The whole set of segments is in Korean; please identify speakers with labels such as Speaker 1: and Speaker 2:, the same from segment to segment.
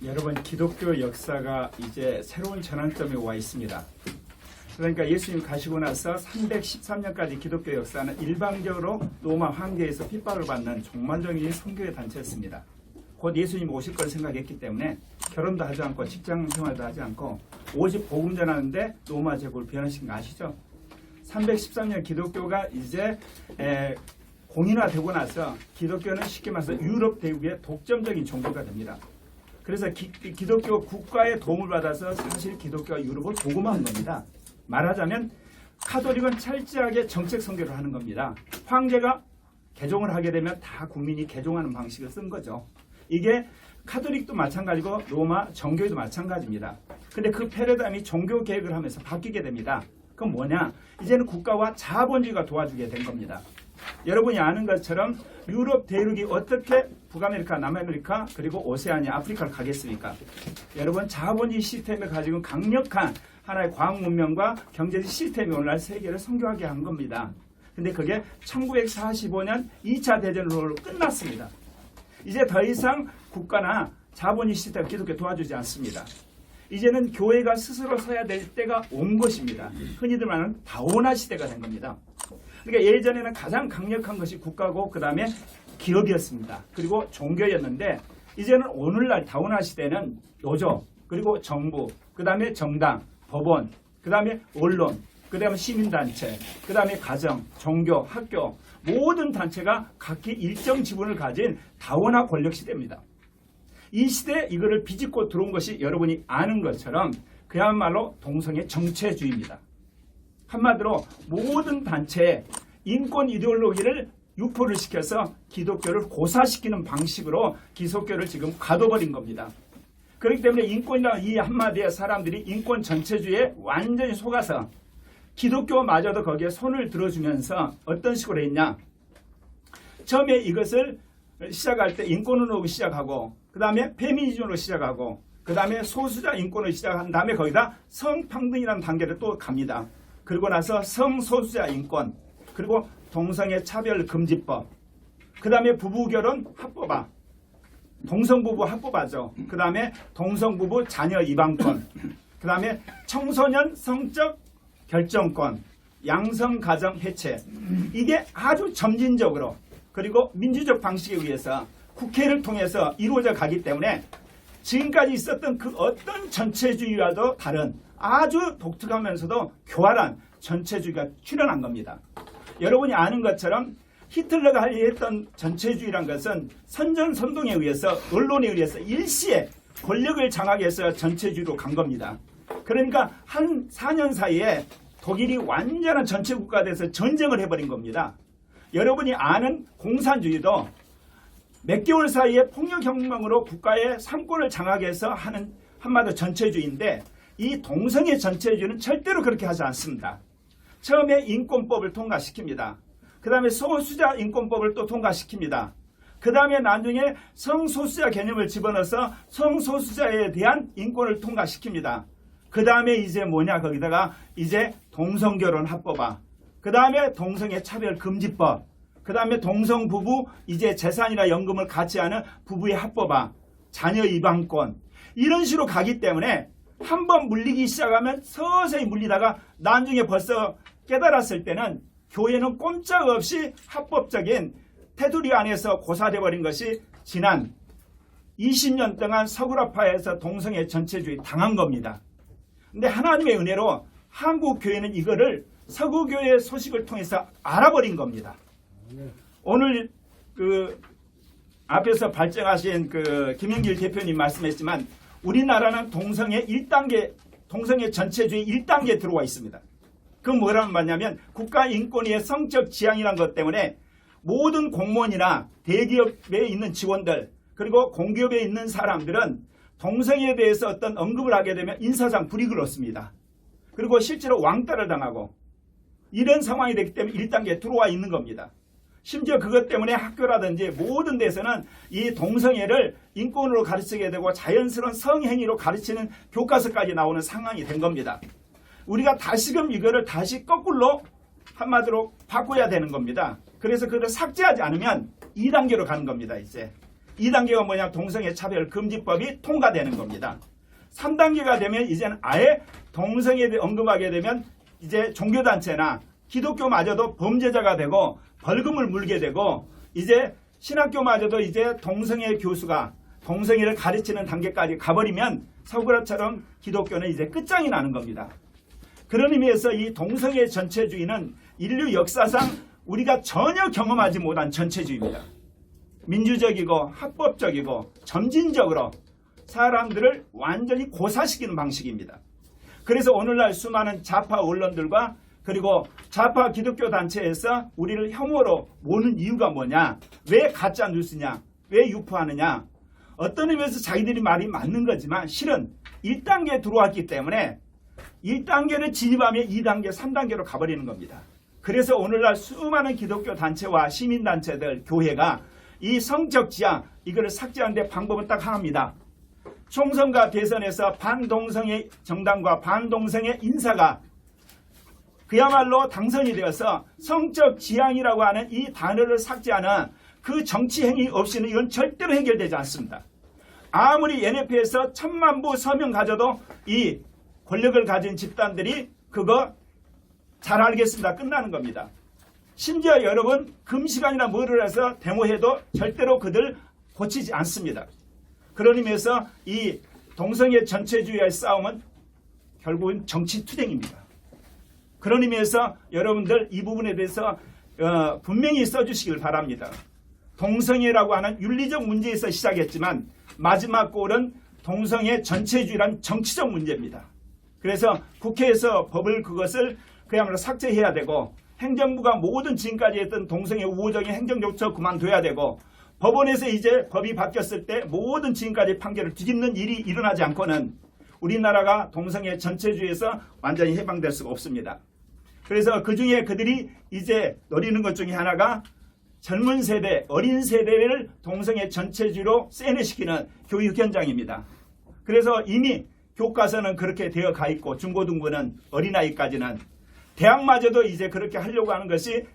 Speaker 1: 여러분, 기독교 역사가 이제 새로운 전환점에 와 있습니다. 그러니까 예수님 가시고 나서 313년까지 기독교 역사는 일방적으로 로마 황제에서 핍박을 받는 종말적인 선교의 단체였습니다. 곧 예수님 오실 걸 생각했기 때문에 결혼도 하지 않고 직장 생활도 하지 않고 오직 복음 전하는데 로마 제국을 변화시킨 거 아시죠? 313년 기독교가 이제 공인화되고 나서 기독교는 쉽게 말해서 유럽 대국의 독점적인 종교가 됩니다. 그래서 기독교 국가의 도움을 받아서 사실 기독교가 유럽을 복음화한 겁니다. 말하자면 카톨릭은 철저하게 정책 선교를 하는 겁니다. 황제가 개종을 하게 되면 다 국민이 개종하는 방식을 쓴 거죠. 이게 카톨릭도 마찬가지고 로마 정교회도 마찬가지입니다. 근데 그 패러다임이 종교 개혁을 하면서 바뀌게 됩니다. 그건 뭐냐? 이제는 국가와 자본주의가 도와주게 된 겁니다. 여러분이 아는 것처럼 유럽 대륙이 어떻게 북아메리카, 남아메리카, 그리고 오세아니아, 아프리카를 가겠습니까? 여러분, 자본주의 시스템을 가지고 강력한 하나의 과학 문명과 경제적 시스템이 오늘날 세계를 선교하게 한 겁니다. 근데 그게 1945년 2차 대전으로 끝났습니다. 이제 더 이상 국가나 자본주의 시스템 기독교 도와주지 않습니다. 이제는 교회가 스스로 서야 될 때가 온 것입니다. 흔히들 말하는 다원화 시대가 된 겁니다. 그러니까 예전에는 가장 강력한 것이 국가고 그 다음에 기업이었습니다. 그리고 종교였는데 이제는 오늘날 다원화 시대는 노조, 그리고 정부, 그 다음에 정당, 법원, 그 다음에 언론, 그 다음에 시민단체, 그 다음에 가정, 종교, 학교 모든 단체가 각기 일정 지분을 가진 다원화 권력 시대입니다. 이 시대에 이거를 비집고 들어온 것이 여러분이 아는 것처럼 그야말로 동성애 정체주의입니다. 한마디로 모든 단체의 인권 이데올로기를 유포를 시켜서 기독교를 고사시키는 방식으로 기독교를 지금 가둬버린 겁니다. 그렇기 때문에 인권이라는 이 한마디에 사람들이 인권 전체주의에 완전히 속아서 기독교마저도 거기에 손을 들어주면서 어떤 식으로 했냐. 처음에 이것을 시작할 때 인권운동으로 시작하고 그 다음에 페미니즘으로 시작하고 그 다음에 소수자 인권으로 시작한 다음에 거기다 성평등이라는 단계를 또 갑니다. 그리고 나서 성소수자 인권, 그리고 동성애 차별 금지법, 그 다음에 부부결혼 합법화, 동성부부 합법화죠. 그 다음에 동성부부 자녀 입양권, 그 다음에 청소년 성적 결정권, 양성가정 해체. 이게 아주 점진적으로 그리고 민주적 방식에 의해서 국회를 통해서 이루어져 가기 때문에 지금까지 있었던 그 어떤 전체주의와도 다른 아주 독특하면서도 교활한 전체주의가 출현한 겁니다. 여러분이 아는 것처럼 히틀러가 했던 전체주의란 것은 선전선동에 의해서 언론에 의해서 일시에 권력을 장악해서 전체주의로 간 겁니다. 그러니까 한 4년 사이에 독일이 완전한 전체국가가 돼서 전쟁을 해버린 겁니다. 여러분이 아는 공산주의도 몇 개월 사이에 폭력혁명으로 국가의 상권을 장악해서 하는 한마디로 전체주의인데 이 동성애 전체주의는 절대로 그렇게 하지 않습니다. 처음에 인권법을 통과시킵니다. 그 다음에 소수자 인권법을 또 통과시킵니다. 그 다음에 나중에 성소수자 개념을 집어넣어서 성소수자에 대한 인권을 통과시킵니다. 그 다음에 이제 뭐냐, 거기다가 이제 동성결혼 합법화, 그 다음에 동성애 차별 금지법, 그 다음에 동성부부 이제 재산이나 연금을 갖지 않은 부부의 합법화, 자녀 입양권, 이런 식으로 가기 때문에 한번 물리기 시작하면 서서히 물리다가 나중에 벌써 깨달았을 때는 교회는 꼼짝없이 합법적인 테두리 안에서 고사돼 버린 것이 지난 20년 동안 서구라파에서 동성애 전체주의 당한 겁니다. 근데 하나님의 은혜로 한국 교회는 이거를 서구교회의 소식을 통해서 알아버린 겁니다. 오늘 그 앞에서 발정하신 그 김영길 대표님 말씀했지만 우리나라는 동성애 1단계, 동성애 전체주의 1단계에 들어와 있습니다. 그건 뭐라는 말이냐면 국가인권위의 성적 지향이라는 것 때문에 모든 공무원이나 대기업에 있는 직원들 그리고 공기업에 있는 사람들은 동성애에 대해서 어떤 언급을 하게 되면 인사상 불이익을 얻습니다. 그리고 실제로 왕따를 당하고 이런 상황이 됐기 때문에 1단계에 들어와 있는 겁니다. 심지어 그것 때문에 학교라든지 모든 데서는 이 동성애를 인권으로 가르치게 되고 자연스러운 성행위로 가르치는 교과서까지 나오는 상황이 된 겁니다. 우리가 다시금 이거를 다시 거꾸로 한마디로 바꿔야 되는 겁니다. 그래서 그걸 삭제하지 않으면 2단계로 가는 겁니다. 이제 2단계가 뭐냐? 동성애 차별 금지법이 통과되는 겁니다. 3단계가 되면 이제는 아예 동성애에 언급하게 되면 이제 종교단체나 기독교마저도 범죄자가 되고 벌금을 물게 되고 이제 신학교마저도 이제 동성애 교수가 동성애를 가르치는 단계까지 가버리면 서구라처럼 기독교는 이제 끝장이 나는 겁니다. 그런 의미에서 이 동성애 전체주의는 인류 역사상 우리가 전혀 경험하지 못한 전체주의입니다. 민주적이고 합법적이고 점진적으로 사람들을 완전히 고사시키는 방식입니다. 그래서 오늘날 수많은 좌파 언론들과 그리고 좌파 기독교 단체에서 우리를 혐오로 모는 이유가 뭐냐? 왜 가짜 뉴스냐? 왜 유포하느냐? 어떤 의미에서 자기들이 말이 맞는 거지만 실은 1단계에 들어왔기 때문에 1단계를 진입하면 2단계, 3단계로 가버리는 겁니다. 그래서 오늘날 수많은 기독교 단체와 시민단체들, 교회가 이 성적 지향, 이거를 삭제하는 데 방법은 딱 하나입니다. 총선과 대선에서 반동성애 정당과 반동성애 인사가 그야말로 당선이 되어서 성적 지향이라고 하는 이 단어를 삭제하는 그 정치 행위 없이는 이건 절대로 해결되지 않습니다. 아무리 NF에서 1000만 부 서명 가져도 이 권력을 가진 집단들이 그거 잘 알겠습니다. 끝나는 겁니다. 심지어 여러분 금시간이나 뭐를 해서 데모해도 절대로 그들 고치지 않습니다. 그런 의미에서 이 동성애 전체주의와의 싸움은 결국은 정치투쟁입니다. 그런 의미에서 여러분들 이 부분에 대해서 분명히 써주시길 바랍니다. 동성애라고 하는 윤리적 문제에서 시작했지만 마지막 골은 동성애 전체주의란 정치적 문제입니다. 그래서 국회에서 법을 그것을 그야말로 삭제해야 되고 행정부가 모든 지금까지 했던 동성애 우호적인 행정조처 그만둬야 되고 법원에서 이제 법이 바뀌었을 때 모든 지금까지 판결을 뒤집는 일이 일어나지 않고는 우리나라가 동성애 전체주의에서 완전히 해방될 수가 없습니다. 그래서 그중에 그들이 이제 노리는 것 중에 하나가 젊은 세대, 어린 세대를 동성애 전체주의로 세뇌시키는 교육 현장입니다. 그래서 이미 교과서는 그렇게 되어 가 있고 중고등부는 어린아이까지는 대학마저도 이제 그렇게 하려고 하는 것이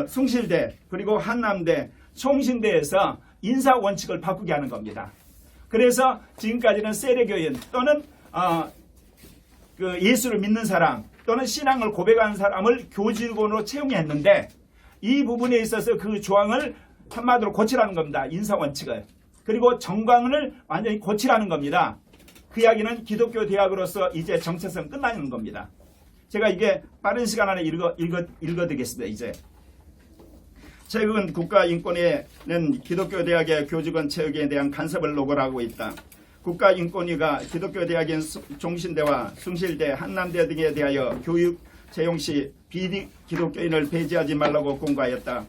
Speaker 1: 숭실대 그리고 한남대, 총신대에서 인사원칙을 바꾸게 하는 겁니다. 그래서 지금까지는 세례교인 또는 그 예수를 믿는 사람 또는 신앙을 고백하는 사람을 교직원으로 채용했는데 이 부분에 있어서 그 조항을 한마디로 고치라는 겁니다. 인사원칙을. 그리고 정광을 완전히 고치라는 겁니다. 그 이야기는 기독교 대학으로서 이제 정체성 끝나는 겁니다. 제가 이게 빠른 시간 안에 읽어드리겠습니다. 이제 최근 국가인권위는 기독교 대학의 교직원 채용에 대한 간섭을 노골하고 있다. 국가인권위가 기독교 대학인 종신대와 숭실대, 한남대 등에 대하여 교육 채용 시 비기독교인을 배제하지 말라고 공고하였다.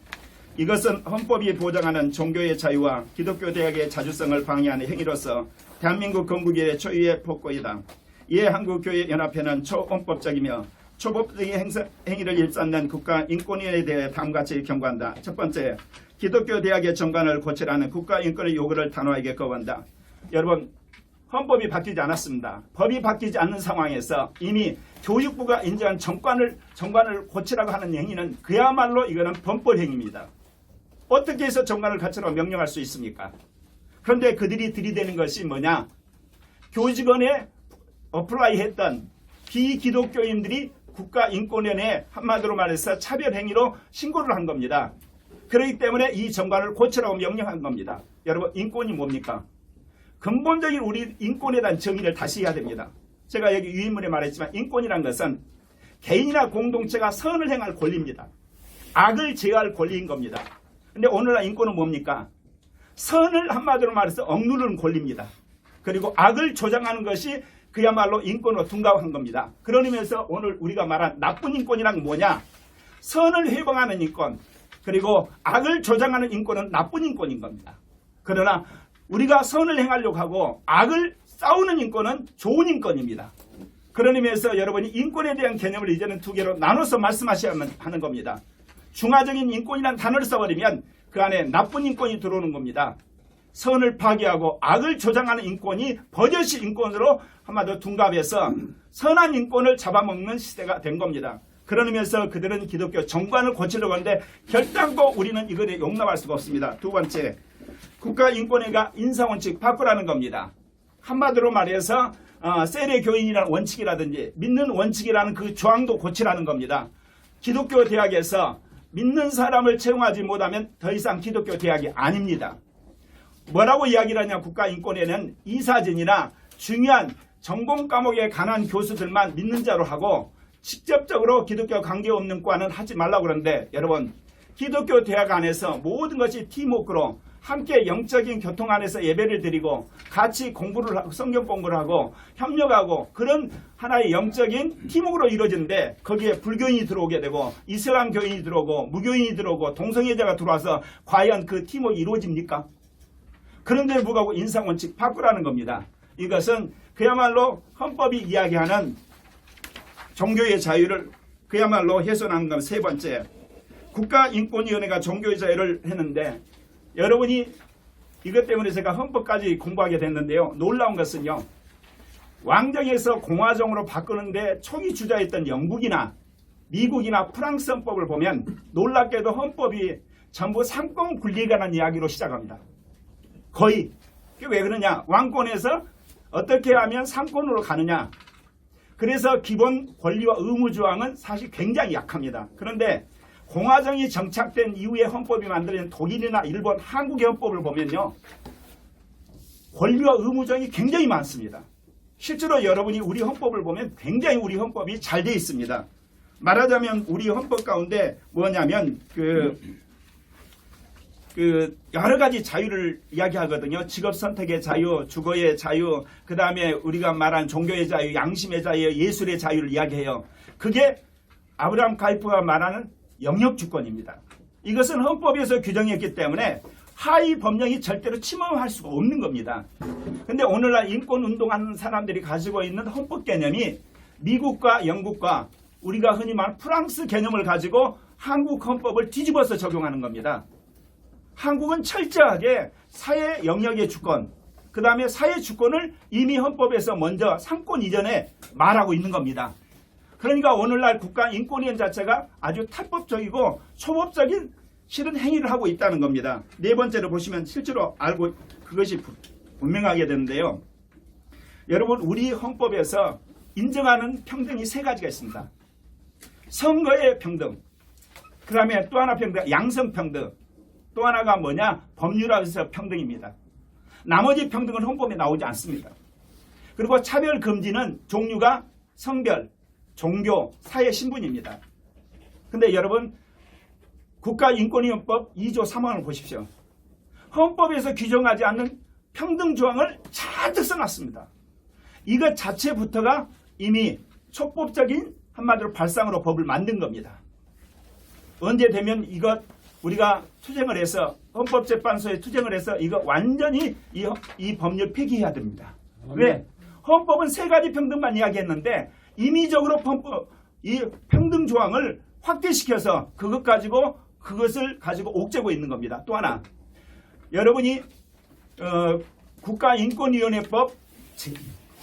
Speaker 1: 이것은 헌법이 보장하는 종교의 자유와 기독교 대학의 자주성을 방해하는 행위로서 대한민국 건국의 초유의 폭거이다. 이에 한국교회연합회는 초헌법적이며 초법적인 행위를 일삼는 국가인권위에 대해 다음같이 경고한다. 첫 번째, 기독교 대학의 정관을 고치라는 국가인권의 요구를 단호하게 거부한다. 여러분, 헌법이 바뀌지 않았습니다. 법이 바뀌지 않는 상황에서 이미 교육부가 인정한 정관을 고치라고 하는 행위는 그야말로 이거는 범법 행위입니다. 어떻게 해서 정관을 고치라고 명령할 수 있습니까? 그런데 그들이 들이대는 것이 뭐냐? 교직원에 어플라이 했던 비기독교인들이 국가인권위원회에 한마디로 말해서 차별행위로 신고를 한 겁니다. 그렇기 때문에 이 정관을 고치라고 명령한 겁니다. 여러분, 인권이 뭡니까? 근본적인 우리 인권에 대한 정의를 다시 해야 됩니다. 제가 여기 유인문에 말했지만 인권이란 것은 개인이나 공동체가 선을 행할 권리입니다. 악을 제어할 권리인 겁니다. 그런데 오늘날 인권은 뭡니까? 선을 한마디로 말해서 억누르는 권리입니다. 그리고 악을 조장하는 것이 그야말로 인권으로 둔갑한 겁니다. 그런 의미에서 오늘 우리가 말한 나쁜 인권이란 뭐냐? 선을 회방하는 인권, 그리고 악을 조장하는 인권은 나쁜 인권인 겁니다. 그러나 우리가 선을 행하려고 하고 악을 싸우는 인권은 좋은 인권입니다. 그런 의미에서 여러분이 인권에 대한 개념을 이제는 두 개로 나눠서 말씀하셔야 하는 겁니다. 중화적인 인권이라는 단어를 써버리면 그 안에 나쁜 인권이 들어오는 겁니다. 선을 파괴하고 악을 조장하는 인권이 버젓이 인권으로 한마디로 둔갑해서 선한 인권을 잡아먹는 시대가 된 겁니다. 그런 의미에서 그들은 기독교 정관을 고치려고 하는데 결단코 우리는 이거를 용납할 수가 없습니다. 두 번째, 국가인권위가 인사원칙 바꾸라는 겁니다. 한마디로 말해서 세례 교인이라는 원칙이라든지 믿는 원칙이라는 그 조항도 고치라는 겁니다. 기독교 대학에서 믿는 사람을 채용하지 못하면 더 이상 기독교 대학이 아닙니다. 뭐라고 이야기를 하냐, 국가인권위는 이사진이나 중요한 전공 과목에 관한 교수들만 믿는 자로 하고 직접적으로 기독교 관계없는 과는 하지 말라고 그러는데, 여러분, 기독교 대학 안에서 모든 것이 팀워크로 함께 영적인 교통 안에서 예배를 드리고 같이 공부를 하고 성경 공부를 하고 협력하고 그런 하나의 영적인 팀워크로 이루어지는데, 거기에 불교인이 들어오게 되고 이슬람 교인이 들어오고 무교인이 들어오고 동성애자가 들어와서 과연 그 팀워크가 이루어집니까? 그런데 불구하고 인사원칙 바꾸라는 겁니다. 이것은 그야말로 헌법이 이야기하는 종교의 자유를 그야말로 훼손한 건 세 번째. 국가인권위원회가 종교의 자유를 했는데, 여러분이 이것 때문에 제가 헌법까지 공부하게 됐는데요. 놀라운 것은요, 왕정에서 공화정으로 바꾸는데 초기 주자였던 영국이나 미국이나 프랑스 헌법을 보면 놀랍게도 헌법이 전부 상권 분리에 관한 이야기로 시작합니다. 거의. 왜 그러냐? 왕권에서 어떻게 하면 상권으로 가느냐. 그래서 기본 권리와 의무 조항은 사실 굉장히 약합니다. 그런데 공화정이 정착된 이후에 헌법이 만들어진 독일이나 일본, 한국의 헌법을 보면요, 권리와 의무 조항이 굉장히 많습니다. 실제로 여러분이 우리 헌법을 보면 굉장히 우리 헌법이 잘 되어 있습니다. 말하자면 우리 헌법 가운데 뭐냐면 여러 가지 자유를 이야기하거든요. 직업 선택의 자유, 주거의 자유, 그 다음에 우리가 말한 종교의 자유, 양심의 자유, 예술의 자유를 이야기해요. 그게 아브라함 카이프가 말하는 영역주권입니다. 이것은 헌법에서 규정했기 때문에 하위 법령이 절대로 침범할 수가 없는 겁니다. 그런데 오늘날 인권운동하는 사람들이 가지고 있는 헌법 개념이 미국과 영국과 우리가 흔히 말하는 프랑스 개념을 가지고 한국 헌법을 뒤집어서 적용하는 겁니다. 한국은 철저하게 사회 영역의 주권, 그 다음에 사회 주권을 이미 헌법에서 먼저 상권 이전에 말하고 있는 겁니다. 그러니까 오늘날 국가인권위원 자체가 아주 탈법적이고 초법적인 실은 행위를 하고 있다는 겁니다. 네 번째로 보시면 실제로 알고 그것이 분명하게 되는데요. 여러분, 우리 헌법에서 인정하는 평등이 세 가지가 있습니다. 선거의 평등, 그 다음에 또 하나 평등, 양성평등, 또 하나가 뭐냐? 법률에서 평등입니다. 나머지 평등은 헌법에 나오지 않습니다. 그리고 차별 금지는 종류가 성별, 종교, 사회 신분입니다. 근데 여러분, 국가인권위헌법 2조 3항을 보십시오. 헌법에서 규정하지 않는 평등 조항을 잔뜩 써놨습니다. 이것 자체부터가 이미 촉법적인 한마디로 발상으로 법을 만든 겁니다. 언제 되면 이것 우리가 투쟁을 해서 헌법재판소에 투쟁을 해서 이거 완전히 이 법률 폐기해야 됩니다. 왜? 헌법은 세 가지 평등만 이야기했는데 임의적으로 이 평등 조항을 확대시켜서 그것을 가지고 옥죄고 있는 겁니다. 또 하나, 여러분이 국가인권위원회법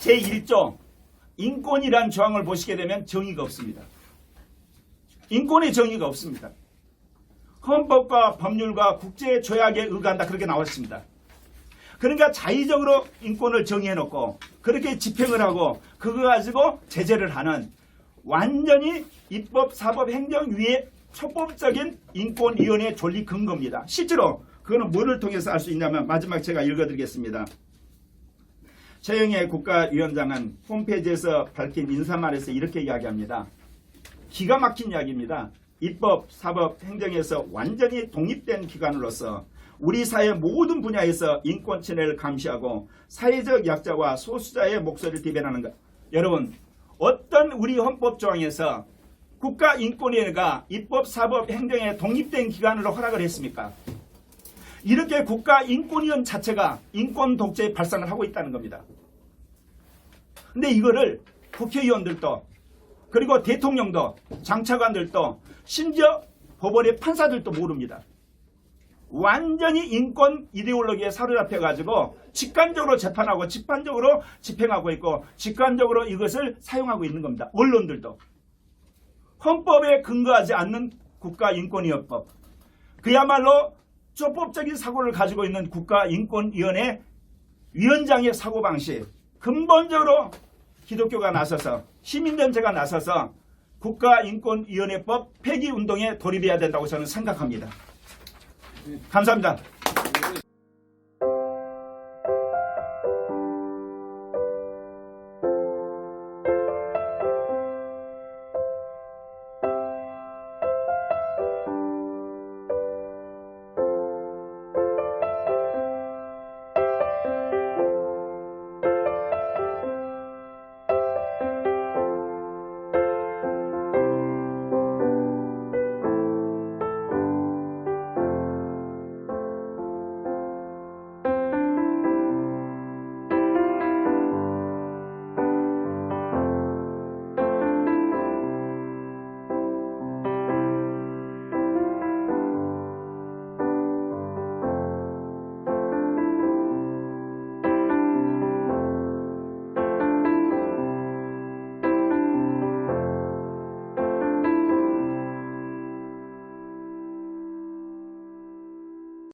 Speaker 1: 제1조 인권이란 조항을 보시게 되면 정의가 없습니다. 인권의 정의가 없습니다. 헌법과 법률과 국제조약에 의거한다, 그렇게 나와 있습니다. 그러니까 자의적으로 인권을 정의해놓고 그렇게 집행을 하고 그거 가지고 제재를 하는 완전히 입법, 사법, 행정위의 촉법적인 인권위원회 존립 근거입니다. 실제로 그거는 뭐를 통해서 알 수 있냐면 마지막 제가 읽어드리겠습니다. 최영애 국가위원장은 홈페이지에서 밝힌 인사말에서 이렇게 이야기합니다. 기가 막힌 이야기입니다. 입법, 사법, 행정에서 완전히 독립된 기관으로서 우리 사회 모든 분야에서 인권 침해를 감시하고 사회적 약자와 소수자의 목소리를 대변하는 것. 여러분, 어떤 우리 헌법 조항에서 국가인권위원회가 입법, 사법, 행정에 독립된 기관으로 허락을 했습니까? 이렇게 국가인권위원 자체가 인권 독재의 발상을 하고 있다는 겁니다. 근데 이거를 국회의원들도 그리고 대통령도 장차관들도 심지어 법원의 판사들도 모릅니다. 완전히 인권 이데올로기에 사로잡혀가지고 직관적으로 재판하고 직관적으로 집행하고 있고 직관적으로 이것을 사용하고 있는 겁니다. 언론들도. 헌법에 근거하지 않는 국가인권위헌법. 그야말로 조법적인 사고를 가지고 있는 국가인권위원회 위원장의 사고방식, 근본적으로 기독교가 나서서 시민단체가 나서서 국가인권위원회법 폐기운동에 돌입해야 된다고 저는 생각합니다. 감사합니다.